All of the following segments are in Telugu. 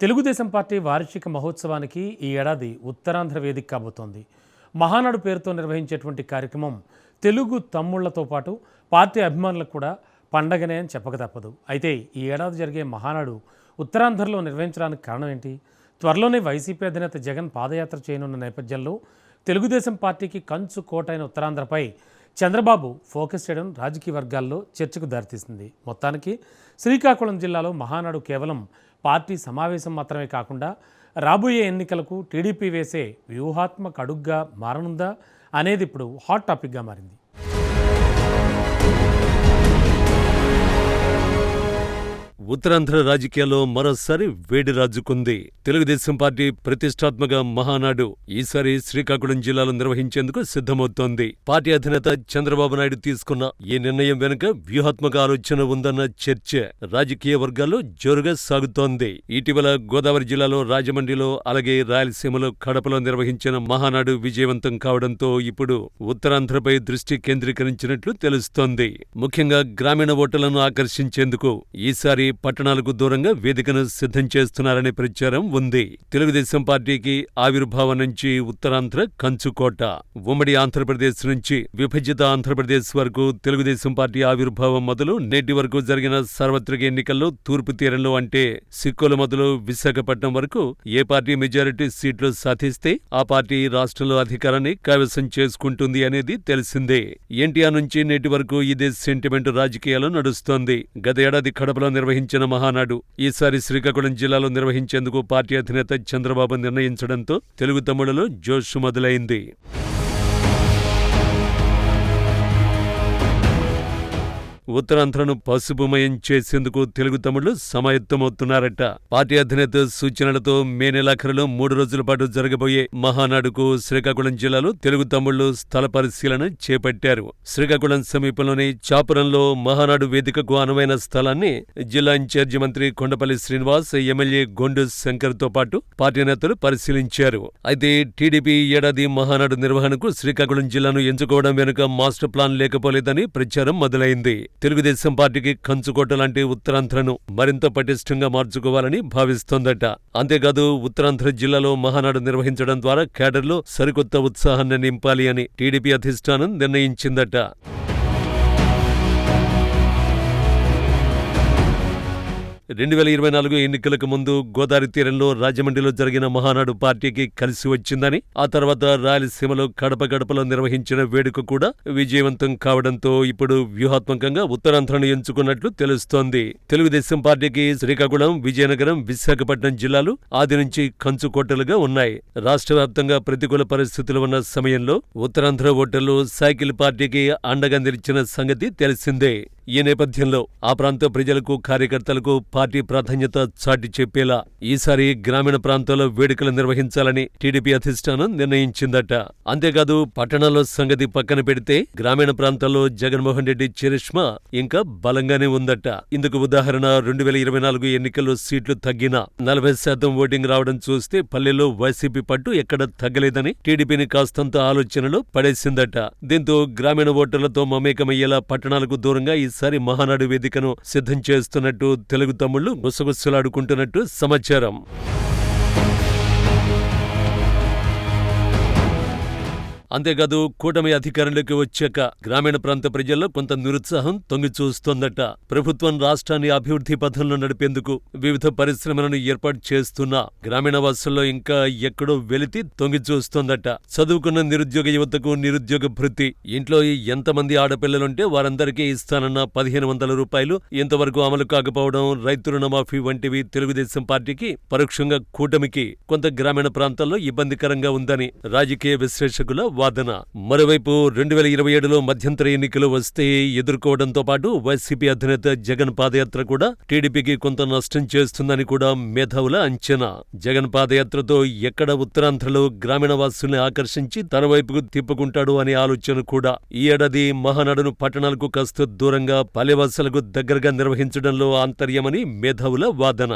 తెలుగుదేశం పార్టీ వార్షిక మహోత్సవానికి ఈ ఏడాది ఉత్తరాంధ్ర వేదిక కాబోతోంది. మహానాడు పేరుతో నిర్వహించేటువంటి కార్యక్రమం తెలుగు తమ్ముళ్లతో పాటు పార్టీ అభిమానులకు కూడా పండగనే అని చెప్పక తప్పదు. అయితే ఈ ఏడాది జరిగే మహానాడు ఉత్తరాంధ్రలో నిర్వహించడానికి కారణం ఏంటి? త్వరలోనే వైసీపీ అధినేత జగన్ పాదయాత్ర చేయనున్న నేపథ్యంలో తెలుగుదేశం పార్టీకి కంచు కోటైన ఉత్తరాంధ్రపై చంద్రబాబు ఫోకస్ చేయడం రాజకీయ వర్గాల్లో చర్చకు దారితీసింది. మొత్తానికి శ్రీకాకుళం జిల్లాలో మహానాడు కేవలం పార్టీ సమావేశం మాత్రమే కాకుండా రాబోయే ఎన్నికలకు టీడీపీ వేసే వ్యూహాత్మక అడుగ్గా మారనుందా అనేది ఇప్పుడు హాట్ టాపిక్గా మారింది. ఉత్తరాంధ్ర రాజకీయాల్లో మరోసారి వేడి రాజుకుంది. తెలుగుదేశం పార్టీ ప్రతిష్టాత్మక మహానాడు ఈసారి శ్రీకాకుళం జిల్లాలో నిర్వహించేందుకు సిద్ధమవుతోంది. పార్టీ అధినేత చంద్రబాబు నాయుడు తీసుకున్న ఈ నిర్ణయం వెనుక వ్యూహాత్మక ఆలోచన ఉందన్న చర్చ రాజకీయ వర్గాల్లో జోరుగా సాగుతోంది. ఇటీవల గోదావరి జిల్లాలో రాజమండ్రిలో, అలాగే రాయలసీమలో కడపలో నిర్వహించిన మహానాడు విజయవంతం కావడంతో ఇప్పుడు ఉత్తరాంధ్రపై దృష్టి కేంద్రీకరించినట్లు తెలుస్తోంది. ముఖ్యంగా గ్రామీణ ఓటర్లను ఆకర్షించేందుకు ఈసారి పట్టణాలకు దూరంగా వేదికను సిద్ధం చేస్తున్నారనే ప్రచారం ఉంది. తెలుగుదేశం పార్టీకి ఆవిర్భావం నుంచి ఉత్తరాంధ్ర కంచుకోట. ఉమ్మడి ఆంధ్రప్రదేశ్ నుంచి విభజిత ఆంధ్రప్రదేశ్ వరకు తెలుగుదేశం పార్టీ ఆవిర్భావం మొదలు నేటి వరకు జరిగిన సార్వత్రిక ఎన్నికల్లో తూర్పు తీరంలో అంటే సిక్కోలు మొదలు విశాఖపట్నం వరకు ఏ పార్టీ మెజారిటీ సీట్లు సాధిస్తే ఆ పార్టీ రాష్ట్రంలో అధికారాన్ని కైవసం చేసుకుంటుంది అనేది తెలిసిందే. ఎన్టీఆర్ నుంచి నేటి వరకు ఇదే సెంటిమెంట్ రాజకీయాలు నడుస్తోంది. గతేడాది కడపలో నిర్వహించిన మహానాడు ఈసారి శ్రీకాకుళం జిల్లాలో నిర్వహించేందుకు పార్టీ అధినేత చంద్రబాబు నిర్ణయించడంతో తెలుగు తమ్ముళ్లలో జోష్ మొదలైంది. ఉత్తరాంధ్రను పసుపుమయం చేసేందుకు తెలుగు తమ్ముళ్లు సమాయత్తమవుతున్నారట. పార్టీ అధినేత సూచనలతో మే నెలాఖరులో 3 రోజుల పాటు జరగబోయే మహానాడుకు శ్రీకాకుళం జిల్లాలో తెలుగు తమ్ముళ్లు స్థల పరిశీలన చేపట్టారు. శ్రీకాకుళం సమీపంలోని చాపురంలో మహానాడు వేదికకు అనువైన స్థలాన్ని జిల్లా ఇన్ఛార్జి మంత్రి కొండపల్లి శ్రీనివాస్, ఎమ్మెల్యే గొండు శంకర్ తో పాటు పార్టీ నేతలు పరిశీలించారు. అయితే టీడీపీ ఏడాది మహానాడు నిర్వహణకు శ్రీకాకుళం జిల్లాను ఎంచుకోవడం వెనుక మాస్టర్ ప్లాన్ లేకపోలేదని ప్రచారం మొదలైంది. తెలుగుదేశం పార్టీకి కంచుకోట లాంటి ఉత్తరాంధ్రను మరింత పటిష్టంగా మార్చుకోవాలని భావిస్తోందట. అంతేకాదు ఉత్తరాంధ్ర జిల్లాలో మహానాడు నిర్వహించడం ద్వారా కేడర్లో సరికొత్త ఉత్సాహాన్ని నింపాలి అని టీడీపీ అధిష్టానం నిర్ణయించిందట. 2024 ఎన్నికలకు ముందు గోదావరి తీరంలో రాజమండ్రిలో జరిగిన మహానాడు పార్టీకి కలిసి వచ్చిందని, ఆ తర్వాత రాయలసీమలో గడపలో నిర్వహించిన వేడుక కూడా విజయవంతం కావడంతో ఇప్పుడు వ్యూహాత్మకంగా ఉత్తరాంధ్రను ఎంచుకున్నట్లు తెలుస్తోంది. తెలుగుదేశం పార్టీకి శ్రీకాకుళం, విజయనగరం, విశాఖపట్నం జిల్లాలు ఆది నుంచి కంచుకోటలుగా ఉన్నాయి. రాష్ట్ర వ్యాప్తంగా ప్రతికూల పరిస్థితులు ఉన్న సమయంలో ఉత్తరాంధ్ర ఓటర్లు సైకిల్ పార్టీకి అండగా నిలిచిన సంగతి తెలిసిందే. ఈ నేపథ్యంలో ఆ ప్రాంత ప్రజలకు, కార్యకర్తలకు పార్టీ ప్రాధాన్యత చాటి చెప్పేలా ఈసారి గ్రామీణ ప్రాంతాల్లో వేడుకలు నిర్వహించాలని టీడీపీ అధిష్టానం నిర్ణయించిందట. అంతేకాదు పట్టణాల్లో సంగతి పక్కన పెడితే గ్రామీణ ప్రాంతాల్లో జగన్మోహన్ రెడ్డి చరిష్మా ఇంకా బలంగానే ఉందట. ఇందుకు ఉదాహరణ 2024 ఎన్నికల్లో సీట్లు తగ్గినా 40% ఓటింగ్ రావడం చూస్తే పల్లెల్లో వైసీపీ పట్టు ఎక్కడ తగ్గలేదని టీడీపీని కాస్తంత ఆలోచనలో పడేసిందట. దీంతో గ్రామీణ ఓటర్లతో మమేకమయ్యేలా పట్టణాలకు దూరంగా ఈసారి మహానాడు వేదికను సిద్ధం చేస్తున్నట్టు తెలుగు తమ్ముళ్లు గుసగుసలాడుకుంటున్నట్టు సమాచారం. అంతేకాదు కూటమి అధికారంలోకి వచ్చాక గ్రామీణ ప్రాంత ప్రజల్లో కొంత నిరుత్సాహం తొంగిచూస్తోందట. ప్రభుత్వం రాష్ట్రాన్ని అభివృద్ధి పథంలో నడిపేందుకు వివిధ పరిశ్రమలను ఏర్పాటు చేస్తున్నా గ్రామీణ వాసుల్లో ఇంకా ఎక్కడో వెలితి తొంగిచూస్తోందట. చదువుకున్న నిరుద్యోగ యువతకు నిరుద్యోగ భృతి, ఇంట్లో ఎంతమంది ఆడపిల్లలుంటే వారందరికీ ఇస్తానన్న 1500 రూపాయలు ఇంతవరకు అమలు కాకపోవడం, రైతు రుణమాఫీ వంటివి తెలుగుదేశం పార్టీకి, పరోక్షంగా కూటమికి కొంత గ్రామీణ ప్రాంతాల్లో ఇబ్బందికరంగా ఉందని రాజకీయ విశ్లేషకుల వాదన. మరోవైపు 2027లో మధ్యంతర ఎన్నికలు వస్తే ఎదుర్కోవడంతో పాటు వైసీపీ అధినేత జగన్ పాదయాత్ర కూడా టీడీపీకి కొంత నష్టం చేస్తుందని కూడా మేధావుల అంచనా. జగన్ పాదయాత్రతో ఎక్కడ ఉత్తరాంధ్రలో గ్రామీణ వాసుల్ని ఆకర్షించి తన వైపుకు తిప్పుకుంటాడు అనే ఆలోచన కూడా ఈ ఏడాది మహానాడును పట్టణాలకు కాస్త దూరంగా పల్లెవాసులకు దగ్గరగా నిర్వహించడంలో ఆంతర్యమని మేధావుల వాదన.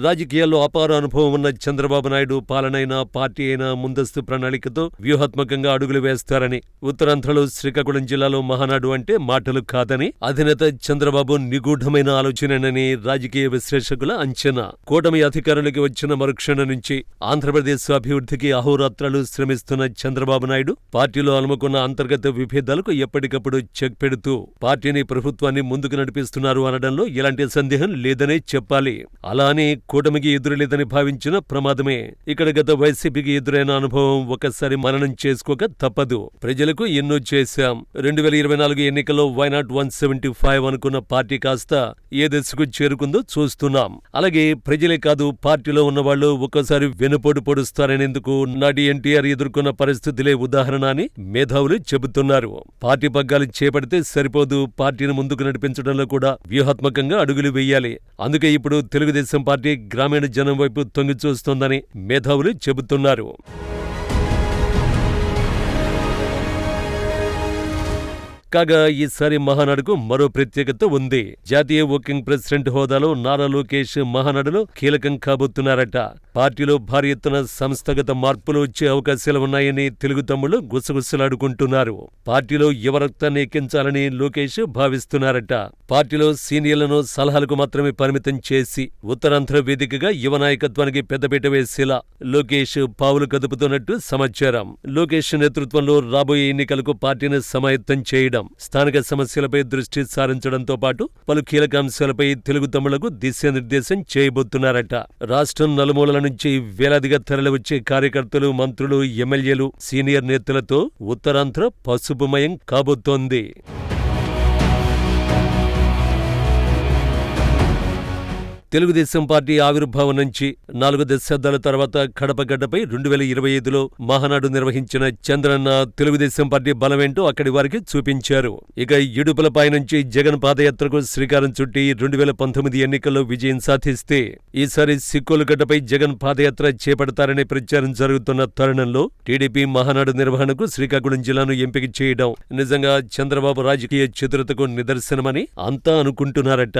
రాజకీయాల్లో అపార అనుభవం ఉన్న చంద్రబాబు నాయుడు పాలనైనా పార్టీ అయినా ముందస్తు ప్రణాళికతో వ్యూహాత్మకంగా అడుగులు వేస్తారని, ఉత్తరాంధ్రలో శ్రీకాకుళం జిల్లాలో మహానాడు అంటే మాటలు కాదని అధినేత చంద్రబాబు నిగూఢమైన ఆలోచనేనని రాజకీయ విశ్లేషకుల అంచనా. కూటమి అధికారంలోకి వచ్చిన మరుక్షణం నుంచి ఆంధ్రప్రదేశ్ అభివృద్ధికి అహోరాత్రాలు శ్రమిస్తున్న చంద్రబాబు నాయుడు పార్టీలో అలుముకున్న అంతర్గత విభేదాలకు ఎప్పటికప్పుడు చెక్ పెడుతూ పార్టీని, ప్రభుత్వాన్ని ముందుకు నడిపిస్తున్నారు అనడంలో ఎలాంటి సందేహం లేదనే చెప్పాలి. అలా అని కూటమికి ఎదురులేదని భావించిన ప్రమాదమే. ఇక్కడ గత వైసీపీకి ఎదురైన అనుభవం ఒకసారి మననం చేసుకోక తప్పదు. ప్రజలకు ఎన్నో చేశాం. 2024 ఎన్నికల్లో వైనాట్ 175 అనుకున్న పార్టీ కాస్త ఏ దశకు చేరుకుందో చూస్తున్నాం. అలాగే ప్రజలే కాదు, పార్టీలో ఉన్నవాళ్లు ఒక్కోసారి వెనుపోటు పొడుస్తారనేందుకు నాటి ఎన్టీఆర్ ఎదుర్కొన్న పరిస్థితులే ఉదాహరణ అని మేధావులు చెబుతున్నారు. పార్టీ పగ్గాలు చేపడితే సరిపోదు, పార్టీని ముందుకు నడిపించడంలో కూడా వ్యూహాత్మకంగా అడుగులు వేయాలి. అందుకే ఇప్పుడు తెలుగుదేశం పార్టీ గ్రామీణ జనం వైపు తొంగి చూస్తోందని మేధావులు చెబుతున్నారు. కాగా ఈసారి మహానాడుకు మరో ప్రత్యేకత ఉంది. జాతీయ వర్కింగ్ ప్రెసిడెంట్ హోదాలో నారా లోకేష్ మహానాడులో కీలకం కాబోతున్నారట. పార్టీలో భారీ ఎత్తున సంస్థాగత మార్పులు వచ్చే అవకాశాలు ఉన్నాయని తెలుగు తమ్ముళ్లు గుసగుసలాడుకుంటున్నారు. పార్టీలో యువ రక్తాన్ని ఎక్కించాలని లోకేష్ భావిస్తున్నారట. పార్టీలో సీనియర్లను సలహాలకు మాత్రమే పరిమితం చేసి ఉత్తరాంధ్ర వేదికగా యువ నాయకత్వానికి పెద్దపీట వేసేలా లోకేష్ పావులు కదుపుతున్నట్టు సమాచారం. లోకేష్ నేతృత్వంలో రాబోయే ఎన్నికలకు పార్టీని సమాయత్తం చేయడం, స్థానిక సమస్యలపై దృష్టి సారించడంతో పాటు పలు కీలక అంశాలపై తెలుగు తమ్ముళ్లకు దిశానిర్దేశం చేయబోతున్నారట. రాష్ట్రం నలుమూలల నుంచి వేలాదిగా తరలివచ్చే కార్యకర్తలు, మంత్రులు, ఎమ్మెల్యేలు, సీనియర్ నేతలతో ఉత్తరాంధ్ర పసుపుమయం కాబోతోంది. తెలుగుదేశం పార్టీ ఆవిర్భావం నుంచి 4 దశాబ్దాల తర్వాత కడపగడ్డపై 2025లో మహానాడు నిర్వహించిన చంద్రన్న తెలుగుదేశం పార్టీ బలమేంటో అక్కడి వారికి చూపించారు. ఇక ఇడుపులపై నుంచి జగన్ పాదయాత్రకు శ్రీకారం చుట్టి 2019 ఎన్నికల్లో విజయం సాధిస్తే ఈసారి సిక్కోలుగడ్డపై జగన్ పాదయాత్ర చేపడతారనే ప్రచారం జరుగుతున్న తరుణంలో టీడీపీ మహానాడు నిర్వహణకు శ్రీకాకుళం జిల్లాను ఎంపిక చేయడం నిజంగా చంద్రబాబు రాజకీయ చతురతకు నిదర్శనమని అంతా అనుకుంటున్నారట.